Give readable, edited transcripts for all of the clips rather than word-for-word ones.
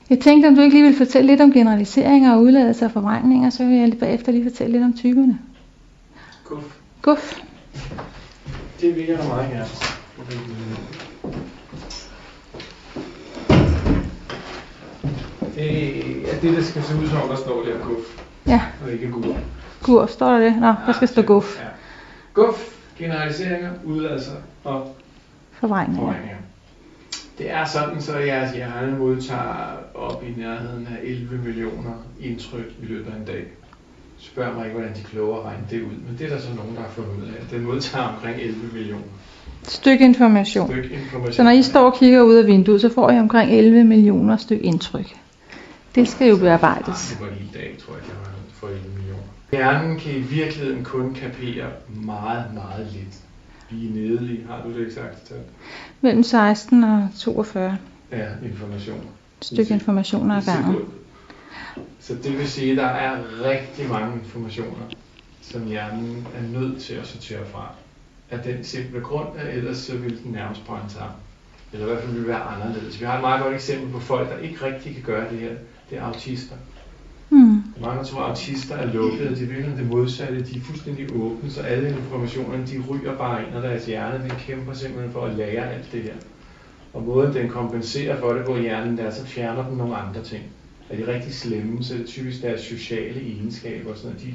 Jeg tænkte, om du ikke lige ville fortælle lidt om generaliseringer og udladelser og forvrængninger, så vil jeg bagefter lige fortælle lidt om typerne. Guf. Det vil jeg meget gerne. Det er det, der skal se ud som, der står der guf. Ja. Og ikke gur. Gur, står der det? Nå, der skal stå guf. Ja. Guf, generaliseringer, udladelser og Forvrængninger. Det er sådan, så jeres hjerne modtager op i nærheden af 11 millioner indtryk i løbet af en dag. Spørg mig ikke, hvordan de kloge regne det ud, men det er der så nogen, der har fundet ud af. Den modtager omkring 11 millioner. Styk information. Så når I står og kigger ud af vinduet, så får I omkring 11 millioner styk indtryk. Det skal jo bearbejdes. Det var en hel dag, tror jeg, for 11 millioner. Hjernen kan i virkeligheden kun kapere meget, meget lidt. Vi er nede i, har du det eksakte tal? Mellem 16 og 42. Ja, information. Styk informationer ad gangen. Så det vil sige, at der er rigtig mange informationer, som hjernen er nødt til at sortere fra. Af den simple grund, at ellers så vil den nærmest brænde sammen. Eller i hvert fald vil være anderledes. Vi har et meget godt eksempel på folk, der ikke rigtig kan gøre det her. Det er autister. Mange tror, at autister er lukkede. De vil det modsatte. De er fuldstændig åbne, så alle informationerne, de ryger bare ind, og deres hjerne, den kæmper simpelthen for at lære alt det her. Og måden, den kompenserer for det på hjernen, der så fjerner den nogle andre ting. Er de rigtig slemme, så er det typisk deres sociale egenskaber, så de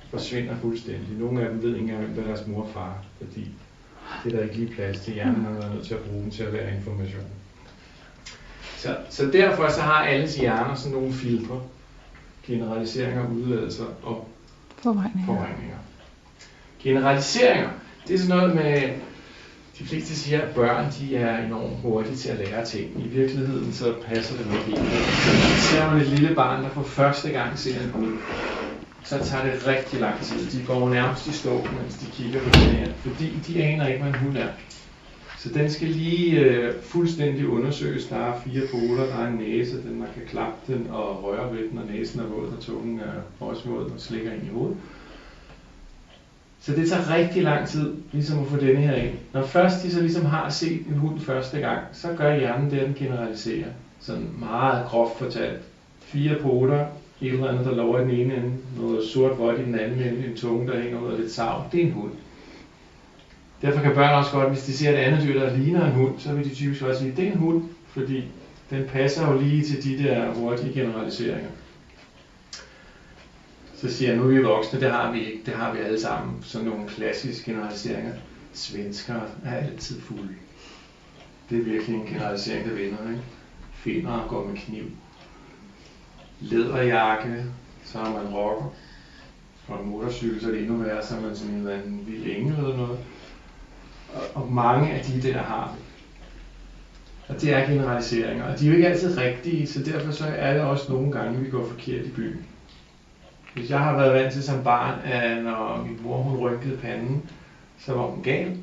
forsvinder fuldstændig. Nogle af dem ved ikke engang, hvad deres mor og far, fordi det er der ikke lige plads til. Hjernen har været nødt til at bruge dem til at lære information. Så derfor så har alles hjerner sådan nogle filtre. Generaliseringer, udladelser og forvrængninger. Generaliseringer, det er sådan noget med, de fleste siger, at børn de er enormt hurtige til at lære ting. I virkeligheden så passer det nok ikke. Ser man et lille barn, der for første gang ser en hund, så tager det rigtig lang tid. De går nærmest i stå, mens de kigger på den her, fordi de aner ikke, hvad en hund er. Så den skal lige fuldstændig undersøges. Der er 4 poler, der er en næse, den man kan klappe den og røre ved den, og næsen er våd, og tungen er også våd og slikker ind i hovedet. Så det tager rigtig lang tid ligesom at få denne her ind. Når først de så ligesom har set en hund første gang, så gør hjernen det, at den generaliserer. Sådan meget groft fortalt. 4 poler, et eller andet, der lover i den ene ende, noget sort-vådt i den anden ende, en tunge, der hænger ud af lidt sav. Det er en hund. Derfor kan børn også godt, hvis de ser et andet dyr, der ligner en hund, så vil de typisk også sige, at det er en hund, fordi den passer jo lige til de der hurtige generaliseringer. Så siger jeg, nu er vi voksne, det har vi ikke, det har vi alle sammen, sådan nogle klassiske generaliseringer. Svenskere er altid fulde. Det er virkelig en generalisering, der vinder, ikke? Finnere går med kniv. Læderjakke, så er man rocker. Og en motorcykel, så er det endnu værre, så er man sådan en eller anden vild engel eller noget. Og mange af de der har vi. Og det er generaliseringer, og de er jo ikke altid rigtige, så derfor så er det også nogle gange, vi går forkert i byen. Hvis jeg har været vant til som barn, at når min mor hun rynkede panden, så var hun gal.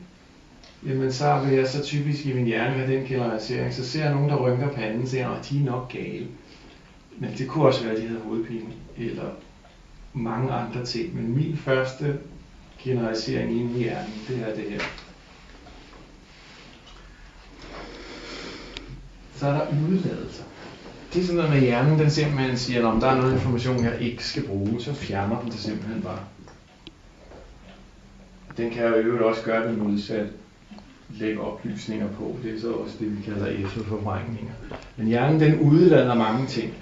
Jamen så vil jeg så typisk i min hjerne have den generalisering, så ser jeg nogen, der rynker panden, så siger jeg, at de er nok gale. Men det kunne også være, at de havde hovedpine, eller mange andre ting. Men min første generalisering inde i hjernen, det er det her. Så er der udladelser. Det er sådan noget med hjernen, den simpelthen siger, at der er noget information, jeg ikke skal bruge, så fjerner den det simpelthen bare. Den kan jo i øvrigt også gøre det modsat. Lægge oplysninger på. Det er så også det, vi kalder efterforvrængninger. Men hjernen, den udlader mange ting.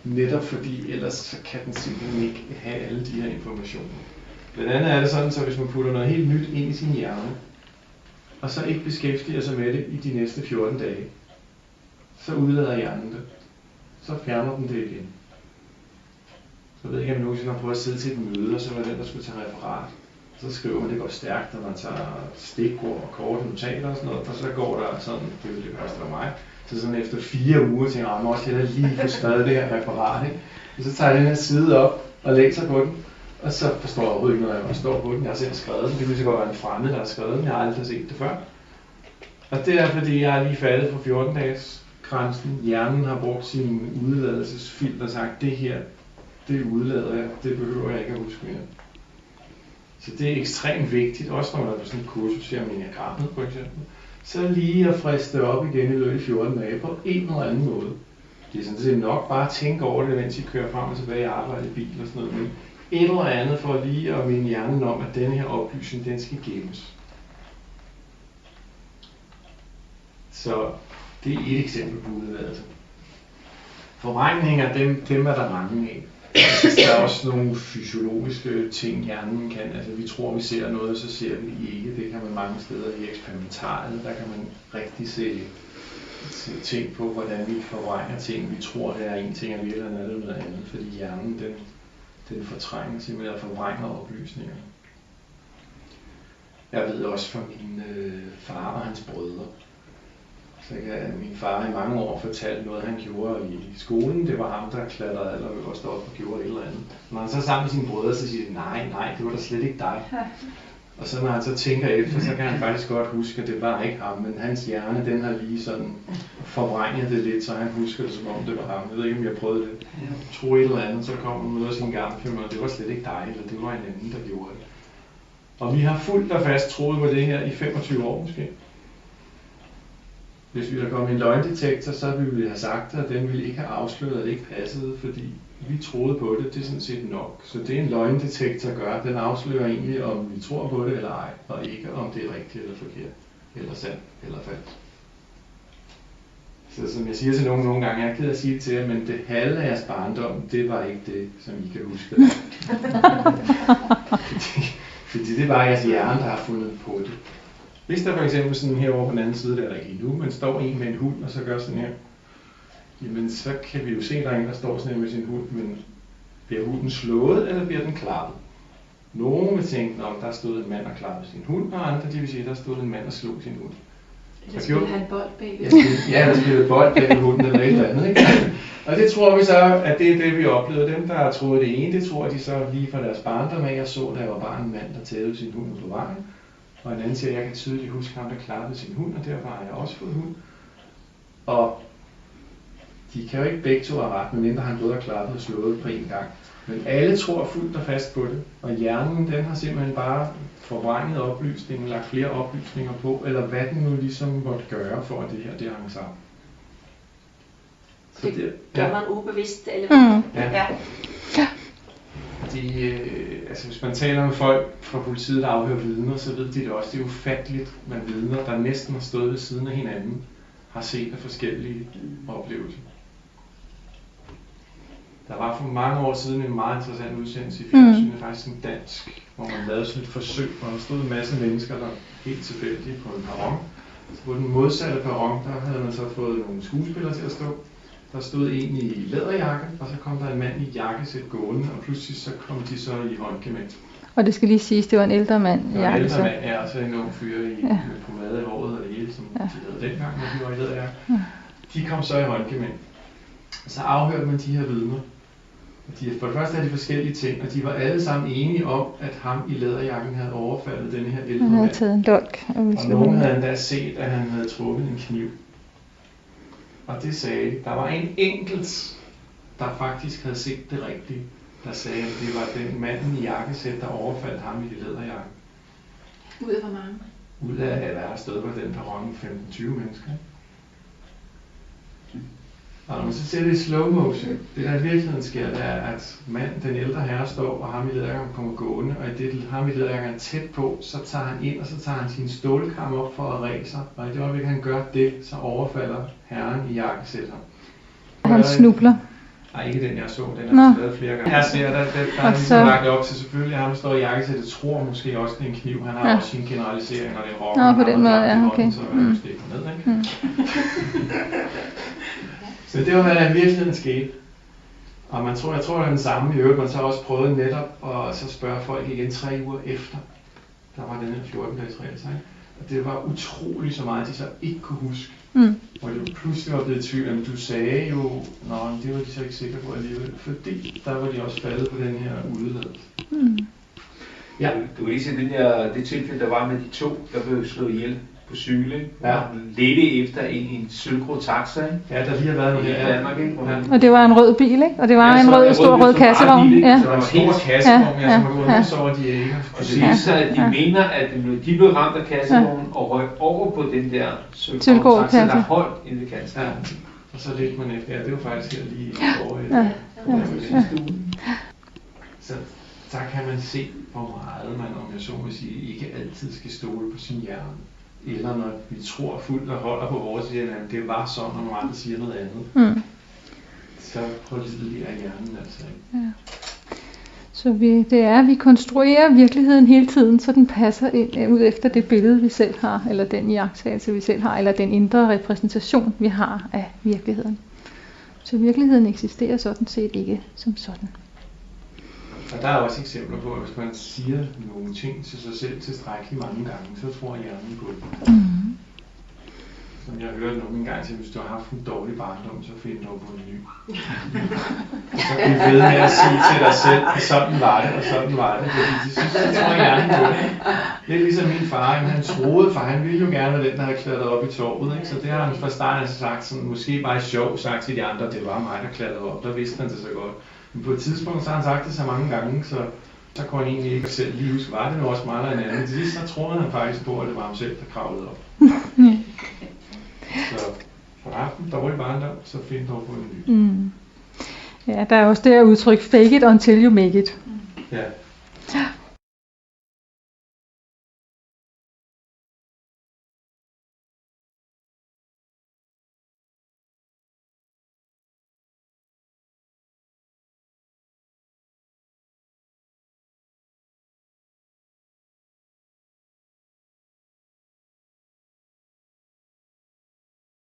Netop fordi, ellers så kan den simpelthen ikke have alle de her informationer. Blandt andet er det sådan, så hvis man putter noget helt nyt ind i sin hjerne, og så ikke beskæftiger sig med det i de næste 14 dage, så udlader hjernen det. Så fjerner den det igen. Så ved jeg ikke, om nogensinde har prøvet at sidde til et møde, og så var den, der skulle tage referat. Så skriver man, det går stærkt, når man tager stikord og korte notater og sådan noget, og så går der sådan, det koster mig, så sådan efter 4 uger tænker jeg, også hellere lige få skrevet det her referat, ikke? Og så tager jeg den her side op og læser på den, og så forstår jeg overhovedet ikke noget, jeg står på den. Jeg har selv skrevet den, det vil så godt være en fremmed, der har skrevet den, jeg har aldrig set det før. Og det er fordi, jeg er lige faldet på 14 dages grænsen. Hjernen har brugt sin udladelsesfilter og sagt, det her, det udlader jeg, det behøver jeg ikke at huske mere. Så det er ekstremt vigtigt, også når man er på sådan et kursus her om enagrammet for eksempel, så lige at friste op igen i løbet af 14 dage på en eller anden måde. Det er sådan set nok bare at tænke over det, mens I kører frem og tilbage i arbejde i bil og sådan noget. Men et eller andet for lige at minde hjernen om, at denne her oplysning, den skal gemmes. Så det er et eksempel på udvalgelse. Forvrængninger, dem er der mange af. Der er også nogle fysiologiske ting, hjernen kan. Altså vi tror, vi ser noget, så ser vi det ikke. Det kan man mange steder i eksperimentariet. Der kan man rigtig se ting på, hvordan vi forvrænger ting. Vi tror, det er en ting, og virkelig er det noget andet. Fordi hjernen, den fortrænger simpelthen og forvrænger oplysninger. Jeg ved også fra min far og hans brødre. Så min far i mange år fortalte noget, han gjorde i skolen. Det var ham, der klatrede allerøverst op og gjorde et eller andet. Når han så sammen med sine brødre, så siger de, nej, det var da slet ikke dig. Og så når han så tænker efter, så kan han faktisk godt huske, at det var ikke ham. Men hans hjerne, den har lige sådan forvrænget det lidt, så han husker det, som om det var ham. Jeg ved ikke, om jeg prøvede det. Jeg tror et eller andet, så kom han møder sin gamle og det var slet ikke dig, eller det var en anden, der gjorde det. Og vi har fuldt og fast troet på det her i 25 år måske. Hvis vi der kom en løgndetektor, så ville vi have sagt det, og den ville ikke have afsløret, at det ikke passede, fordi vi troede på det. Det er sådan set nok. Så det en løgndetektor gør, den afslører egentlig, om vi tror på det eller ej, og ikke om det er rigtigt eller forkert, eller sandt eller falsk. Så som jeg siger til nogen nogle gange, jeg er ked at sige det til jer, men det halve af jeres barndom, det var ikke det, som I kan huske. fordi det er bare jeres hjerne, der har fundet på det. Hvis der for eksempel sådan herovre på den anden side, der er der ikke endnu, men står en med en hund, og så gør sådan her, jamen så kan vi jo se, at der er en, der står sådan her med sin hund, men bliver hunden slået, eller bliver den klappet? Nogle vil tænke, om der stod en mand og klappede sin hund, og andre de vil sige, at der stod en mand og slog sin hund. Der spiller han bold bagved. Ja, der spiller bold bagved hunden eller et eller andet, ikke? Og det tror vi så, at det er det, vi oplevede. Dem, der troede det ene, det tror de så lige fra deres barndom af, og så, der var bare en mand, der tævede sin hund på vejen. Og en anden siger, at jeg kan tydeligt huske ham, der klappede sin hund, og derfor har jeg også fået hund. Og de kan jo ikke begge to have ret, medmindre han både har klappet og slået på en gang. Men alle tror fuldt og fast på det, og hjernen den har simpelthen bare forvrænget oplysningen, lagt flere oplysninger på, eller hvad den nu ligesom måtte gøre for, at det her det hang sammen. Så det gør man ubevidst, eller Ja. Altså hvis man taler med folk fra politiet, der afhører vidner, så ved de det også. Det er ufatteligt, hvad vidner, der næsten har stået ved siden af hinanden, har set af forskellige oplevelser. Der var for mange år siden en meget interessant udsendelse i fjernsynet, faktisk en dansk, hvor man lavede sådan et forsøg, hvor der stod en masse mennesker, der helt tilfældige på en perron. Så på den modsatte perron, der havde man så fået nogle skuespillere til at stå. Der stod en i læderjakke, og så kom der en mand i jakkesæt gående, og pludselig så kom de så i håndgemænd. Og det skal lige siges, det var en ældre mand i jakkesæt. En ældre mand, ja, og så en ung fyr med pomade i håret og det hele, som de lavede dengang, når de var i læderjakke. De kom så i håndgemænd. Og så afhørte man de her vidner. For det første er de forskellige ting, og de var alle sammen enige om, at ham i læderjakken havde overfaldet denne her ældre mand. Han havde taget en dolk. Og nogen havde endda set, at han havde trukket en kniv. Og det sagde, der var en enkelt, der faktisk havde set det rigtige, der sagde, at det var den manden i jakkesæt, der overfaldt ham i læderjakken. Ud af hvor mange? Ud af, hvad der stod på den perron, 15-20 mennesker. Og når man så ser det i slow motion, det der i virkeligheden sker, det er, at den ældre herre står, og ham i læderjakken kommer gående, og i det ham i læderjakken er tæt på, så tager han ind, og så tager han sin stålkam op for at ræse sig, og i det øjeblik, han gør det, så overfalder herren i jakkesæt ham. Han snubler. Nej, ikke den jeg så, den er lavet flere gange. Jeg ser, der er ligesom lagt op til selvfølgelig, ham der står i jakkesættet, tror måske også, det er en kniv. Han har også sin generalisering, og det er rocken. Nå, på den måde, ja, okay. Så er det stikker ned, ikke? Så det var, hvad der i virkeligheden skete. Og jeg tror, det er den samme i øvrigt. Man så også prøvede netop at så spørge folk igen 3 uger efter. Der var den her 14-dages regel, ikke? Og det var utroligt så meget, de så ikke kunne huske. Og det pludselig var blevet i tvivl, men du sagde jo, det var de så ikke sikre på alligevel. Fordi der var de også faldet på den her udeladelse. Ja. Du kan lige se det tilfælde, der var med de 2, der blev slået ihjel på cykel, ja. Ledte efter en sølvgrå taxa, ikke? Ja, der lige har været noget i Danmark, ikke? Og det var en rød bil, ikke? Og det var en stor rød kassevogn. Ja. Det var en stor kassevogn, som var gået så over de ikke. Og det så, at de mener, at de blev ramt af kassevognen og røg over på den der sølvgrå taxa, der holdt inde ved kanten. Og så lidt man efter, ja, det var faktisk her lige i foråret. Så der kan man se, hvor meget man, om jeg så må sige, ikke altid skal stole på sin hjerne. Eller når vi tror fuldt og holder på vores hjerne, at det var sådan, når nogle andre siger noget andet. Så pålideligt er hjernen altså ikke. Ja. Så vi konstruerer virkeligheden hele tiden, så den passer ind ud efter det billede, vi selv har, eller den iagttagelse, vi selv har, eller den indre repræsentation, vi har af virkeligheden. Så virkeligheden eksisterer sådan set ikke som sådan. Og der er også eksempler på, at hvis man siger nogle ting til sig selv tilstrækkeligt mange gange, så tror hjernen på det. Som jeg hørte nogle gange til, hvis du har haft en dårlig barndom, så find du på en ny. Og så kan vi ved med at sige til dig selv, at sådan var det, og sådan var det. Fordi de synes, at tror hjernen på det. Det er ligesom min far, han troede, for han ville jo gerne være den, der havde klatret op i torvet. Ikke? Så det har han fra starten sagt, sådan, måske bare i sjov sagt til de andre, det var mig, der klatrede op. Der vidste han det så godt. Men på et tidspunkt så har han sagt det så mange gange, så kunne han egentlig ikke selv lige huske, var det nu også mig eller en anden. Til sidst så troede han faktisk på, at det var ham selv, der kravlede op. Så for aften dårlig barndom, så find dog på en ny. Ja, der er også det her udtryk, fake it until you make it. Ja.